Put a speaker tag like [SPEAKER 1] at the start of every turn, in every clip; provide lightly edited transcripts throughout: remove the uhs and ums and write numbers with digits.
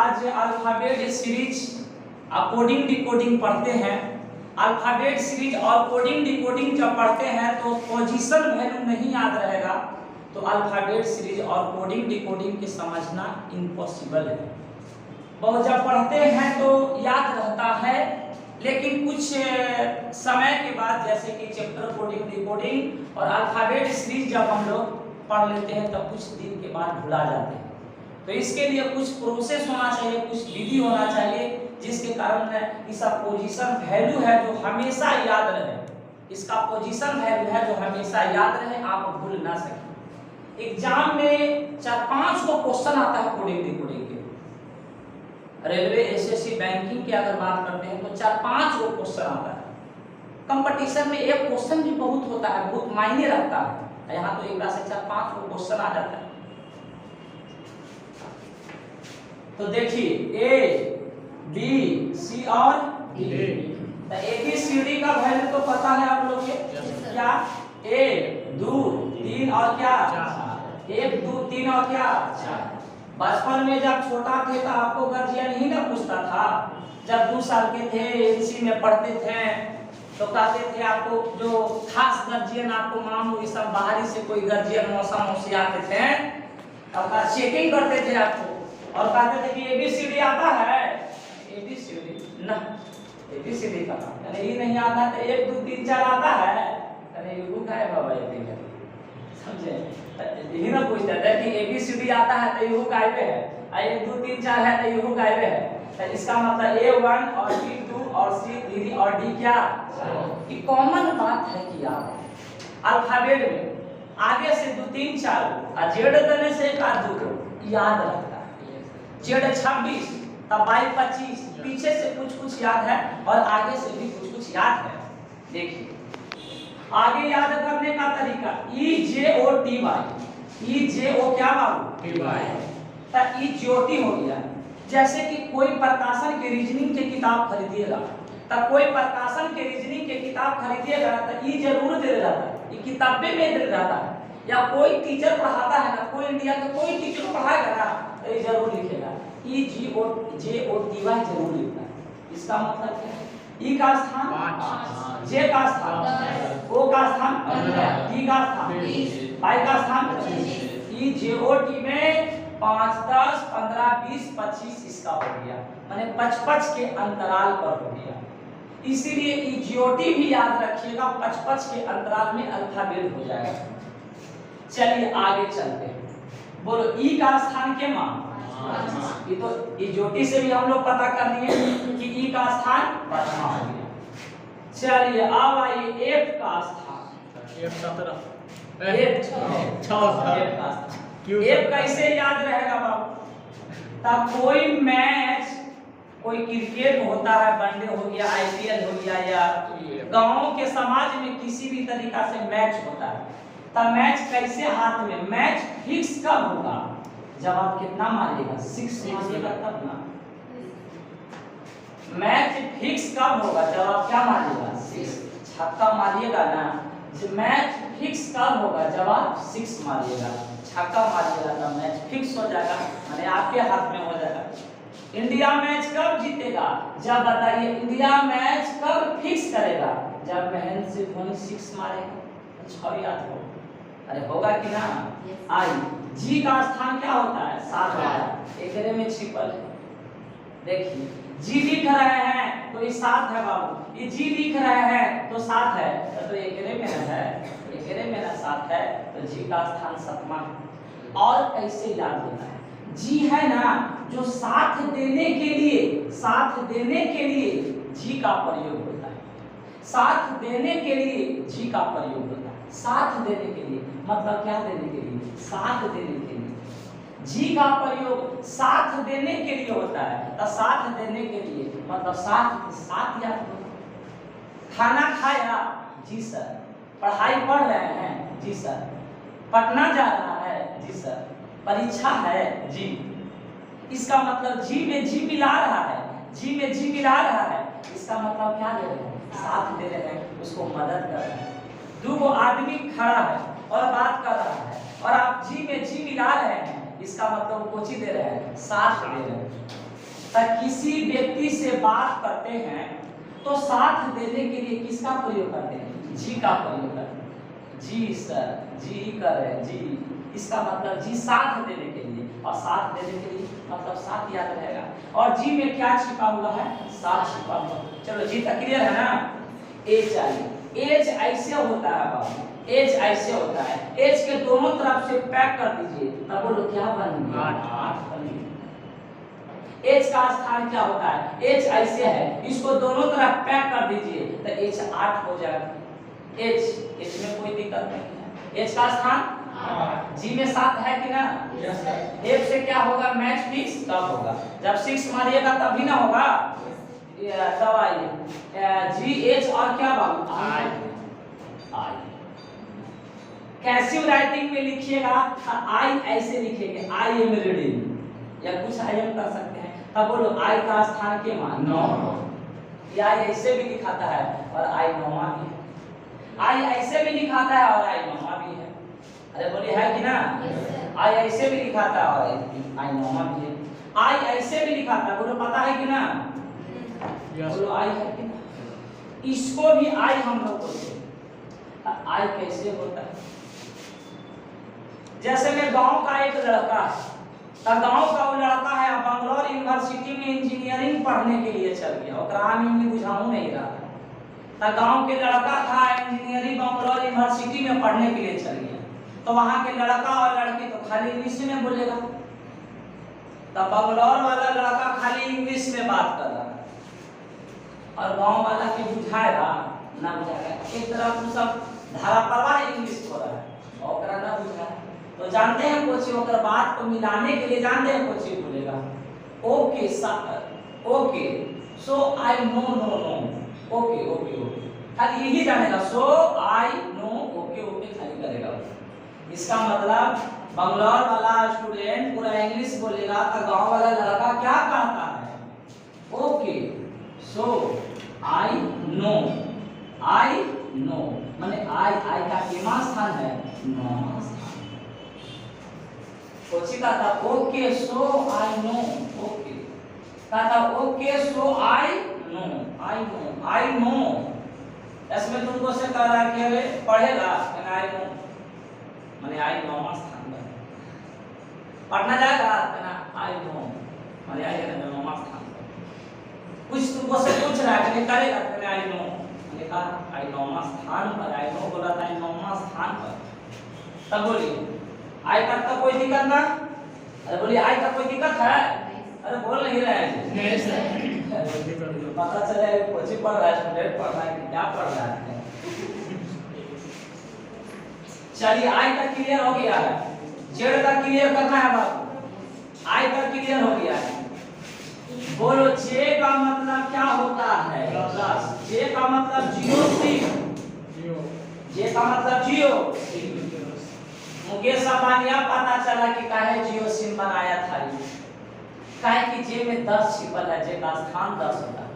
[SPEAKER 1] आज alphabet series coding decoding पढ़ते हैं। अल्फाबेट सीरीज और कोडिंग डिकोडिंग जब पढ़ते हैं तो पोजीशन वैल्यू नहीं याद रहेगा, तो अल्फाबेट सीरीज और कोडिंग डिकोडिंग के समझना इम्पॉसिबल है। बहुत जब पढ़ते हैं तो याद रहता है, लेकिन कुछ समय के बाद जैसे कि चैप्टर कोडिंग डिकोडिंग और अल्फाबेट सीरीज जब हम लोग पढ़ लेते हैं तो कुछ दिन के बाद भुला जाते हैं। तो इसके लिए कुछ प्रोसेस होना चाहिए, कुछ विधि होना चाहिए, जिसके कारण इसका पोजीशन वैल्यू है जो हमेशा याद रहे। इसका पोजीशन वैल्यू है जो हमेशा याद रहे, आप भूल ना सकें। एग्जाम में 4-5 को क्वेश्चन आता है कोडिंग डिकोडिंग के। रेलवे, एसएससी, बैंकिंग की अगर बात करते हैं तो 4-5 को क्वेश्चन आता है। कंपटीशन में एक क्वेश्चन भी बहुत होता है, बहुत मायने रखता है। यहाँ तो एक से 4-5 को क्वेश्चन आ जाता है। तो देखिए ए, बी, सी और डी। तो ABCD का वैल्यू तो पता है आप लोग के, क्या 1 2 3 और क्या 1 2 3 और क्या 4। बचपन में जब छोटा थे तो आपको गार्जियन ही ना पूछता था। जब 2 साल के थे, एनसी में पढ़ते थे, तो कहते थे आपको जो खास गार्जियन आपको मान लो सब बाहरी से कोई गार्जियन मौसी आते थे, आपका चेकिंग करते थे आपको और कहते थे कि ABCD आता है। ABCD ना, ABCD का यानी ये नहीं आता तो 1 2 3 4 आता है, यानी ये रुका है बाबा, ये दिन समझे। यही ना पूछते थे कि ABCD आता है तो ये गायब है, 1 2 3 4 है तो ये गायब है। तो इसका मतलब A1 और B2 और C3 और D क्या, ये कॉमन बात है कि यार अल्फाबेट में आगे से 2 3 4 और जेड देने से 1 2 याद रखता है। जेड 26 तब 22 25, पीछे से कुछ याद है और आगे से भी कुछ याद है। देखिए आगे याद करने का तरीका EJOTY, EJO क्या बाबू तो EJOT हो गया। जैसे कि कोई प्रकाशन के रीजनिंग के किताब खरीदिएगा, तब कोई प्रकाशन के रीजनिंग के किताब खरीदिएगा तो ये जरूर दे जाता है, ये किताबें में दे जाता है। या कोई टीचर पढ़ाता है ना, कोई इंडिया का कोई टीचर पढ़ाएगा ना तो ये जरूर लिखेगा EJOTY जरूर लिखना है। इसका मतलब क्या है, ई का स्थान 5, जे का स्थान, ओ का स्थान 15, डी का स्थान 20, वाई का स्थान 25। EJOT में 5 10 15 20 25 इसका हो गया, माने 55 के अंतराल पर हो गया। इसीलिए EJOT भी याद रखिएगा, 55 के अंतराल में अल्फाबेट हो जाएगा। चलिए आगे चलते हैं। बोलो ई का स्थान के मान, ये तो EJOT से भी हम लोग पता कर लिए कि ई का स्थान 5 हो गया। चलिए अब आइए F का स्थान, F कैसे याद रहेगा बाबू, तब कोई मैच, कोई क्रिकेट होता है, वनडे हो गया, IPL हो गया, या गांव के समाज में किसी भी तरीका से मैच होता है, तब मैच कैसे हाथ में, मैच फिक्स कब होगा, जब आप कितना मारिएगा 6 मारिएगा तब ना। मैच फिक्स कब होगा, जब आप क्या मारिएगा 6 छक्का मारिएगा ना। मैच फिक्स कब होगा, जब आप 6 मारिएगा, छक्का मारिएगा तब मैच फिक्स हो जाएगा, माने आपके हाथ में हो जाएगा। इंडिया मैच कब जीतेगा, जब बताइए इंडिया मैच कब फिक्स करेगा, जब महेंद्र सिंह धोनी 6 मारेगा। अच्छा याद हो, अरे होगा कि ना। आई जी का स्थान क्या होता है 7 एकरे में छिपल है। देखिए जी लिख रहे हैं तो ये 7 है बाबू, ये जी लिख रहे हैं तो 7 है, तो एकरे में है, एकरे में ना 7 है, तो जी का स्थान 7वां है। और कैसे याद होता है, जी है ना जो साथ देने के लिए, साथ देने के लिए जी का प्रयोग होता है, साथ देने के लिए जी का प्रयोग होता है। साथ देने के लिए मतलब क्या देने के लिए, साथ देने के लिए जी का प्रयोग साथ देने के लिए होता है। तो साथ देने के लिए मतलब साथ याद होता है। खाना खाया, जी सर। पढ़ाई पढ़ रहे हैं, जी सर। पढ़ना जा रहा है, जी सर। परीक्षा है, जी। इसका मतलब जी में जी मिला रहा है, जी में जी मिला रहा है, इसका मतलब क्या दे रहे हैं, साथ दे रहे हैं, उसको मदद कर रहे हैं। 2 आदमी खड़ा है और बात कर रहा है और आप जी में जी मिला रहे हैं, इसका मतलब कोची दे रहे हैं, साथ दे रहे हैं। किसी व्यक्ति से बात करते हैं तो साथ देने के लिए किसका प्रयोग करते हैं? जी का प्रयोग करते हैं। जी सर, जी कर रहे हैं, जी, इसका मतलब जी साथ देने के लिए, और साथ देने के लिए मतलब साथ याद रहेगा। और जी में क्या छिपा हुआ है? साथ छिपा हुआ। चलो जी तक क्लियर है ना? एज आई, एज ऐसे होता है बाबू, एज ऐसे होता है, एज के दोनों तरफ से पैक कर दीजिए, तब बोलो क्या बन गया? 8 बन गया। एज का स्थान क्या होता है? एज ऐसे है, इसको दोनों तरफ पैक कर दीजिए तो एज 8 हो जाएगा। एज, इसमें कोई दिक्कत नहीं है। एज का स्थान जी में 7 है कि ना? Yes sir. एफ से क्या होगा? मैच फिक्स कब होगा? जब 6 मारिएगा तभी ना होगा। तब आइए जी एच और क्या बाबू? आई। आई कैसिव राइटिंग में लिखिएगा, आई ऐसे लिखेंगे, आई एम रीडिंग, या कुछ आई एम कर सकते हैं। तब बोलो आई का स्थान के मान 9, या आई ऐसे भी लिखाता है और आई 9वां भी है। आई ऐसे भी लिखाता है और आई 9वां भी है। अरे बोलिए है कि ना? आई ऐसे भी लिखाता है और आई 9वां भी है। आई ऐसे भी लिखाता है, बोलो पता है कि ना? बोलो आई है कि ना? इसको भी आई हम लोग बोलते हैं। आई कैसे होता है? जैसे मैं गांव का एक लड़का है, तो गांव का वो लड़का है बंगलौर यूनिवर्सिटी में इंजीनियरिंग पढ़ने के लिए चल गया, ओकरा में बुझाऊ नहीं रहा। तो गांव के लड़का था इंजीनियरिंग बंगलौर यूनिवर्सिटी में पढ़ने के लिए चल गया, तो वहां के लड़का और लड़की तो खाली इंग्लिश में बोलेगा, तो बंगलौर वाला लड़का खाली इंग्लिश में बात कर रहा है और गांव वाला के बुझाएगा ना बुझाएगा। एक तरफ तो सब धारा प्रवाह इंग्लिश हो रहा है और ओकरा ना बुझाए, तो जानते हैं कोची ओकर बात को मिलाने के लिए जानते हैं कोची बोलेगा okay sir, okay so I know no no, okay okay okay, खाली यही जानेगा, so I know okay okay खाली करेगा। इसका मतलब बंगलौर वाला स्टूडेंट पूरा इंग्लिश बोलेगा तो गांव वाला लड़का क्या कहता है? Okay so I know, I no माने आई का कितना स्थान है? 9वां स्थान। कोची कहता okay so I know, okay कहता okay so I know, I know, I know. इसमें तुमको से कह रहा है कि अरे पढ़ेगा कहना आई नो माने आई 9वां स्थान पर, पढ़ना जाएगा कहना आई नो माने आई 9वां स्थान पर। कुछ तुमको से पूछ रहा है कि करेगा कहना आई नो माने कहा आई 9वां स्थान पर, आई नो बोला था आई 9वां स्थान पर। तब बोलिए आई तक का कोई दिक्कत ना? अरे बोलिए आई का कोई दिक्कत है? अरे बोल नहीं रहे हैं। नहीं सर। पता चले कोचिंग पढ़ रहा है, स्टूडेंट पढ़ रहा है कि क्या पढ़ रहा है। चलिए आई तक क्लियर हो गया है, जेड तक क्लियर करना है बाबू। आई तक क्लियर हो गया है। बोलो जे का मतलब क्या होता है? प्लस। जे का मतलब जियो सिम, जे का मतलब जियो। मुकेश अंबानी अब पता चला कि काहे जियो सिम बनाया था, काहे कि जे में 10 छिपल है, जे का स्थान 10 होता है।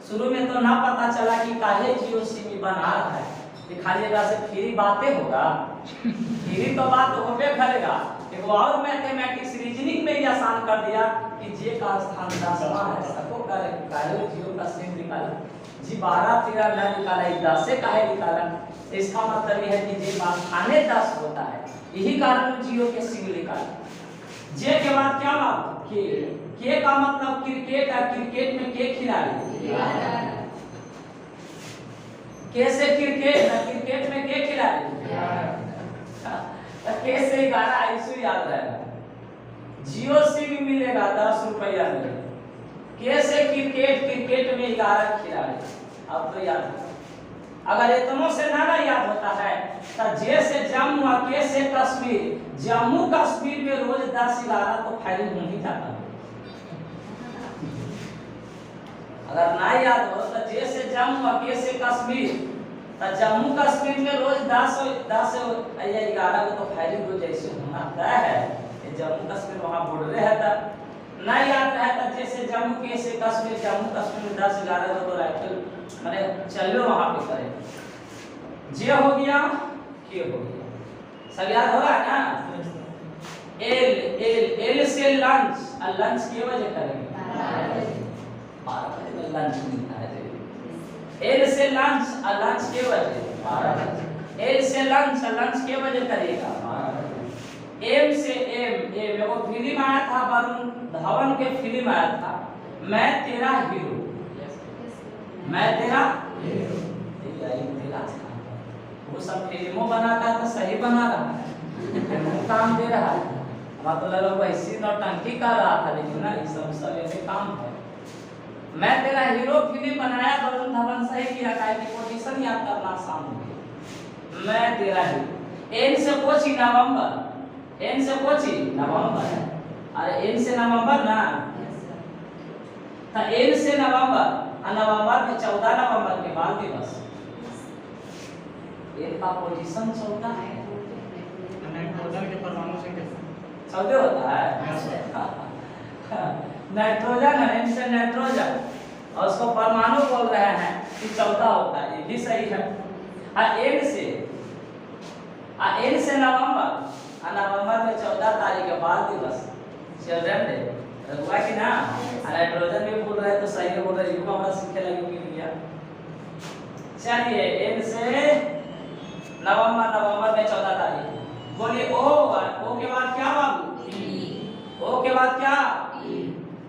[SPEAKER 1] शुरू में तो ना पता चला कि काहे जियो सिम बना रहा है, कि खाली एकरा से फ्री बातें होगा, फ्री तो बात होबे करेगा। एक और मैथमेटिक्स रीजनिंग में ही आसान कर दिया कि जे का स्थान 10वां है, सबको करे काहे जियो का सिम निकाला, जी 12 13 ना निकाला, 10 से काहे निकाला? इसका मतलब यह है कि जे का स्थान 10 होता है, यही कारण जियो के सिम निकाला। जे के बाद क्या बात? के का मतलब क्रिकेट है, क्रिकेट में के खिलाड़ी, के से क्रिकेट है, क्रिकेट में के खिलाड़ी, के से 11 ऐसे याद रहेगा। जियो सिम मिलेगा 10 रुपया में, के से क्रिकेट, क्रिकेट में 11 खिलाड़ी, अब तो याद है। अगर इतनों से ना याद होता है तो जे से जम्मू और के से कश्मीर, जम्मू कश्मीर में रोज 10-11 तो फाइलिंग हो ही जाता है। अगर ना याद हो तो जे से जम्मू और के से कश्मीर, तो जम्मू कश्मीर में रोज 10 या 11 को तो फाइलिंग हो जैसे होना तय है। ये जम्मू कश्मीर वहां बॉर्डर है, तो ना याद रहता जैसे जम्मू के से कश्मीर, जम्मू कश्मीर में 10-11 को तो राइफल माने चलो वहां पे करें। जे हो गया, के हो गया, सब याद होगा ना? एल से लंच, और लंच के वजह करेंगे लंच मिलता है। एल से लंच और लंच के बजे 12 बजे। एल से लंच और लंच के बजे करेगा 12 बजे। एम से एम वो फिल्म आया था, वरुण धवन के फिल्म आया था मैं तेरा हीरो, मैं तेरा हीरो। वो सब फिल्मों बनाता है तो सही बना रहा है, काम दे रहा है। मतलब वैसी नौटंकी कर रहा था, लेकिन ना ये सब ऐसे काम है। मैं तेरा हीरो फिल्म बनाया, वरुण धवन सही किया, का पोजीशन याद करना आसान है। मैं तेरा हीरो। एन से कोची नवंबर, एन से कोची नवंबर है, अरे एन से नवंबर ना, तो एन से नवंबर और नवंबर में 14 नवंबर के बाल दिवस। एन का पोजीशन 14 है।
[SPEAKER 2] नाइट्रोजन के परमाणु संख्या
[SPEAKER 1] 14 होता है। नाइट्रोजन है, एन से नाइट्रोजन, और उसको परमाणु बोल रहे हैं कि 14 होता है, ये भी सही है। एन से नवंबर और नवंबर में 14 तारीख के बाद दिवस चिल्ड्रन डे हुआ कि ना। नाइट्रोजन भी बोल रहे तो सही है, बोल रहे यू का हमरा सीखे लगे मिल गया। चलिए एन से नवंबर में 14 तारीख। बोलिए ओ के बाद क्या बाबू? ओ के बाद क्या?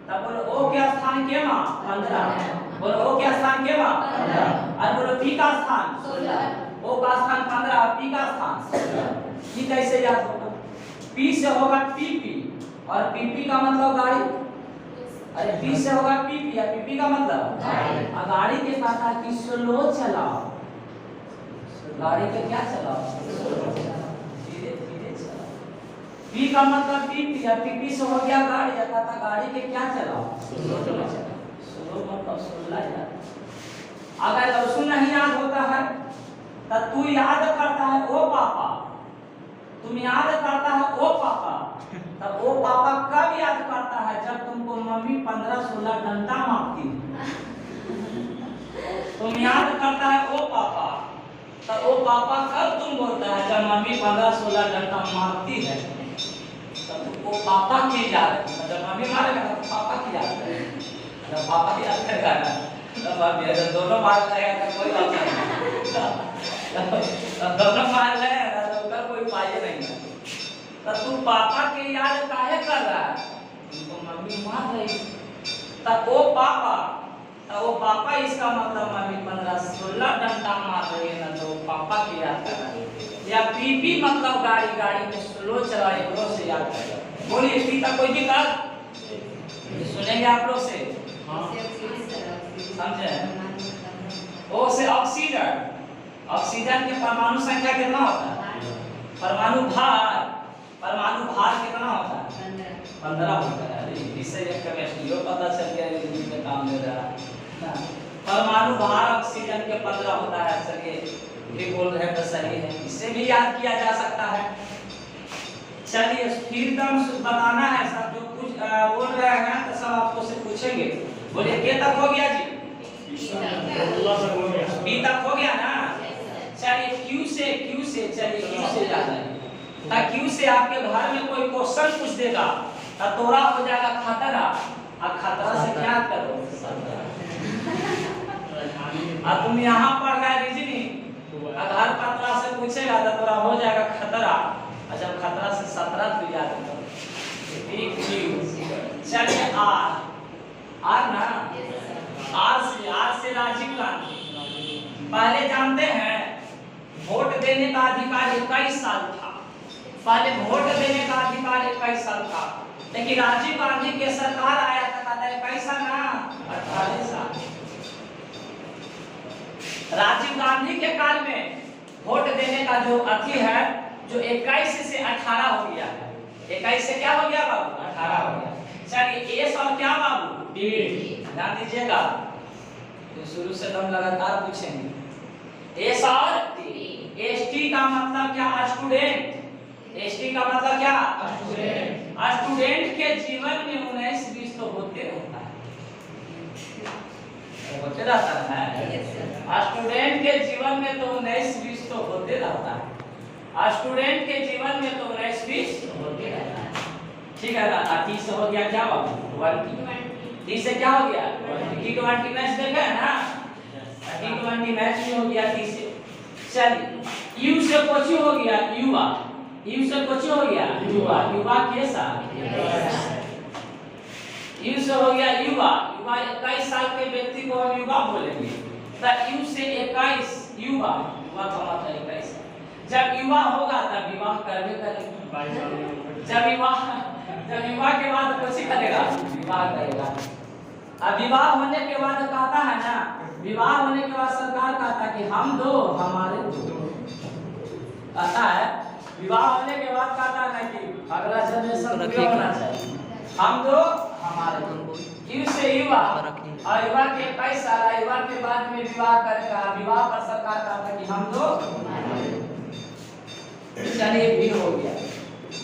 [SPEAKER 1] तब बोलो ओ के स्थान के मां 15। बोलो ओ के स्थान के मां 15। और बोलो पी का स्थान 16। ओ का स्थान 15 और पी का स्थान 16। ये कैसे याद होगा? पी से होगा पीपी, और पीपी का मतलब गाड़ी। अरे पी से होगा पीपी, या पीपी का मतलब गाड़ी। और गाड़ी के पता कि स्लो चलाओ, गाड़ी के क्या चलाओ? धीरे धीरे चलाओ। पी का मतलब पीपी, या पीपी से हो गया गाड़ी, या कहता गाड़ी के क्या चलाओ? स्लो चलाओ। स्लो मतलब सुनला यार। अगर लहसुन नहीं याद होता है तो तू याद करता है ओ पापा, तुम याद करता है ओ पापा, तब ओ पापा कब याद करता है? जब तुमको मम्मी 15-16 डंडा मारती है। तुम याद करता है ओ पापा, तब ओ पापा कब तुम बोलता है? जब मम्मी 15-16 डंडा मारती है, तब वो पापा की याद। जब मम्मी मारेगा तो पापा की याद करेगा, जब पापा की याद करेगा ना तब मम्मी, अगर दोनों मार लेगा तो कोई बात नहीं, दोनों मार लेगा ना तो उसका कोई उपाय नहीं है। तो तू पापा के याद काहे कर रहा है? तुमको मम्मी मार रही, तब वो पापा इसका मतलब मम्मी 15-16 डंडा मार रही है ना, तो पापा की याद कर रहा है। या पीपी मतलब गाड़ी, गाड़ी में स्लो चलाओ, एकरो से याद करेगा। बोलिए पी का कोई दिक्कत? सुनेंगे आप लोग से, समझे? ओ से ऑक्सीजन, ऑक्सीजन के परमाणु संख्या कितना होता है? परमाणु भार कितना होता है? 15 होता है। अरे विषय केमिस्ट्री पता चल गया, इंग्लिश में काम दे रहा है। परमाणु भार ऑक्सीजन के 15 होता है। चलिए भी बोल रहे हैं तो सही है, इससे भी याद किया जा सकता है। चलिए स्थिरतम बताना है, सब जो कुछ बोल रहे हैं तो सब आपको से पूछेंगे। बोलिए के तक हो गया जी? बी तक हो गया ना। चलिए क्यू से चलिए क्यू से जाना है। क्यू से आपके घर में कोई क्वेश्चन पूछ देगा तो तोरा हो जाएगा खतरा, और खतरा से क्या करो? और तुम यहाँ पढ़ रहे रीजनिंग, घर खतरा से पूछेगा तो तोरा हो जाएगा खतरा, और जब खतरा से 17 तो याद करो। चलिए आर ना, आर से राजीव गांधी। पहले जानते हैं वोट देने का अधिकार 21 साल था। पहले वोट देने का अधिकार 21 साल था, लेकिन राजीव गांधी के सरकार आया था, कहता है 21 साल ना 48 साल। राजीव गांधी के काल में वोट देने का जो अति है, जो 21 से 18 हो गया है। 21 से क्या हो गया बाबू? 18 हो गया। चलिए एस और क्या बाबू? डी। ध्यान दीजिएगा, तो शुरू से हम लगातार पूछेंगे। एस और टी। एसटी का मतलब क्या? स्टूडेंट। एसटी का मतलब क्या? स्टूडेंट। स्टूडेंट के जीवन में 19-20 तो होते रहता है, होते रहता है। स्टूडेंट के जीवन में तो 19-20 तो होते रहता है। स्टूडेंट के जीवन में तो 19-20 होते रहता है। ठीक है ना। 30 हो गया क्या बाबू? 20। 30 से क्या हो गया? T20 मैच देखा है ना? T20 मैच भी हो गया 30 से। चलिए यू से कोची हो गया युवा, यू से कोची हो गया युवा, युवा कैसा? यू से हो गया युवा, युवा 21 साल के व्यक्ति को हम युवा बोलेंगे। तो यू से 21 युवा, युवा का मतलब 21। जब युवा होगा तब विवाह करबे करेंगे। जब विवाह के बाद कुछ करेगा? विवाह करेगा। अब विवाह होने के बाद कहता है ना, विवाह होने के बाद सरकार कहता है कि हम दो हमारे दो, कहता है विवाह होने के बाद कहता है ना कि अगला जनरेशन क्या होना चाहिए, हम दो हमारे दो। यू से युवा, और युवा के 21 साल, युवा के बाद में विवाह करेगा। विवाह पर सरकार कहता है कि हम दो। चलिए भी हो गया।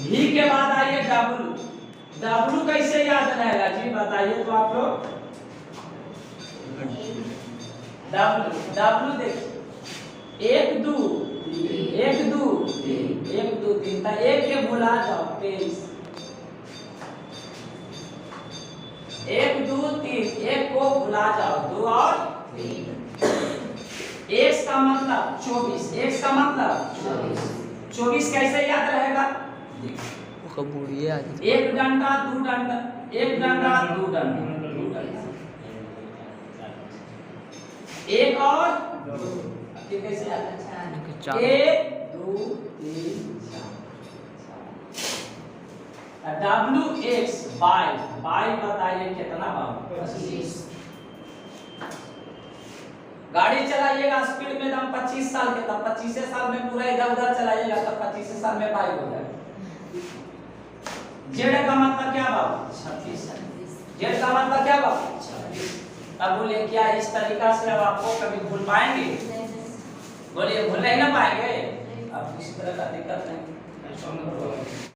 [SPEAKER 1] भी के बाद आइए डब्लू। डब्लू कैसे याद रहेगा जी बताइए तो आप लोग। डब्लू देखिए 1 2 1 2 3 था, एक के भुला जाओ 23, 1 2 3, एक को भुला जाओ 2 और 3। एक का मतलब 24, एक का मतलब 24 कैसे याद रहेगा? एक डंडा 2 डंडा, एक डंडा 2 डंडा, एक और ये कैसे याद है? 1 2 3 4। WX बाई बताइए कितना बार? 25। गाड़ी चलाइएगा स्पीड में दम 25 साल के, तब 25 साल में पूरा इधर उधर चलाइएगा तब 25 साल में बाइक हो जाएगा। जेड का मतलब क्या बाबू? 26। जेड का मतलब क्या बाबू? 26। अब बोलिए क्या इस तरीका से अब आपको कभी भूल पाएंगे? बोलिए भूल नहीं ना पाएंगे। अब किसी तरह का दिक्कत नहीं।